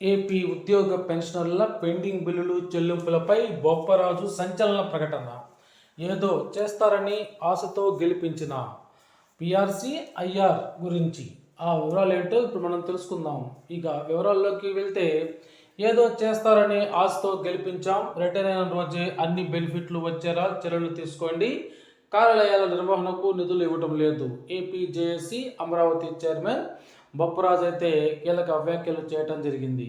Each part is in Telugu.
ఏపీ ఉద్యోగ పెన్షనర్ల పెండింగ్ బిల్లులు చెల్లింపులపై బొప్పరాజు సంచలన ప్రకటన. ఏదో చేస్తారని ఆశతో గెలిపించిన పిఆర్సీ ఐఆర్ గురించి ఆ వివరాలు ఏంటో ఇప్పుడు మనం తెలుసుకుందాం. ఇక వివరాల్లోకి వెళ్తే, ఏదో చేస్తారని ఆశతో గెలిపించాం, రిటైర్ అయిన రోజే అన్ని బెనిఫిట్లు వచ్చేలా చర్యలు తీసుకోండి, కార్యాలయాల నిర్వహణకు నిధులు ఇవ్వటం లేదు. AP JAC Amaravati chairman Bopparaju అయితే కీలక వ్యాఖ్యలు చేయడం జరిగింది.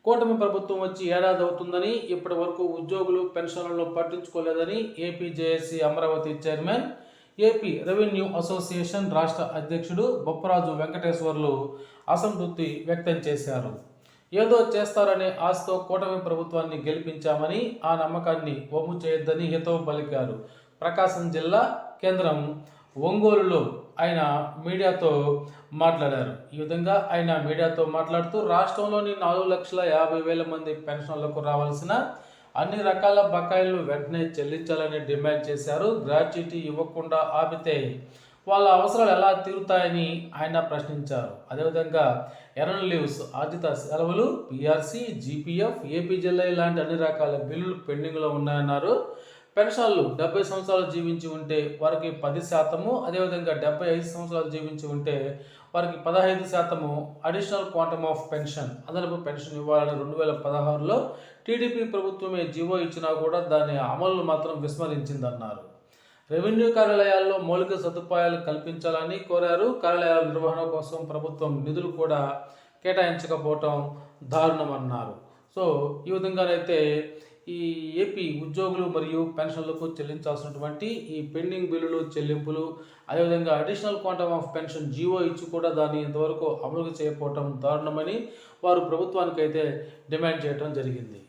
కూటమి ప్రభుత్వం వచ్చి ఏడాది అవుతుందని, ఇప్పటి వరకు ఉద్యోగులు పెన్షన్లను పట్టించుకోలేదని AP JAC Amaravati chairman, AP revenue association రాష్ట్ర అధ్యక్షుడు బొప్పరాజు వెంకటేశ్వర్లు అసంతృప్తి వ్యక్తం చేశారు. ఏదో చేస్తారనే ఆశతో కూటమి ప్రభుత్వాన్ని గెలిపించామని, ఆ నమ్మకాన్ని వమ్ము చేయొద్దని హితవు పలికారు. ప్రకాశం జిల్లా కేంద్రం ఒంగోలులో ఆయన మీడియాతో మాట్లాడారు. ఈ విధంగా ఆయన మీడియాతో మాట్లాడుతూ, రాష్ట్రంలోని 4,50,000 మంది పెన్షన్లకు రావాల్సిన అన్ని రకాల బకాయిలను వెంటనే చెల్లించాలని డిమాండ్ చేశారు. గ్రాట్యుటీ ఇవ్వకుండా ఆపితే వాళ్ళ అవసరాలు ఎలా తీరుతాయని ఆయన ప్రశ్నించారు. అదేవిధంగా ఎర్న్ లీవ్స్, ఆర్జిత సెలవులు, పిఆర్సీ, జీపీఎఫ్, ఏపీజీఎల్ఐ లాంటి అన్ని రకాల బిల్లులు పెండింగ్లో ఉన్నాయన్నారు. పెన్షన్లు 70 సంవత్సరాలు జీవించి ఉంటే వారికి 10%, అదేవిధంగా 75 సంవత్సరాలు జీవించి ఉంటే వారికి 15% అడిషనల్ క్వాంటమ్ ఆఫ్ పెన్షన్, అదనపు పెన్షన్ ఇవ్వాలని 2016లో టీడీపీ ప్రభుత్వమే జీవో ఇచ్చినా కూడా దాని అమలును మాత్రం విస్మరించిందన్నారు. రెవెన్యూ కార్యాలయాల్లో మౌలిక సదుపాయాలు కల్పించాలని కోరారు. కార్యాలయాల నిర్వహణ కోసం ప్రభుత్వం నిధులు కూడా కేటాయించకపోవటం దారుణమన్నారు. సో ఈ విధంగానైతే ఈ ఏపీ ఉద్యోగులు మరియు పెన్షన్లకు చెల్లించాల్సినటువంటి ఈ పెండింగ్ బిల్లులు చెల్లింపులు, అదేవిధంగా additional quantum of pension GO ఇచ్చి కూడా దాన్ని ఇంతవరకు అమలు చేయకపోవటం దారుణమని వారు ప్రభుత్వానికైతే డిమాండ్ చేయడం జరిగింది.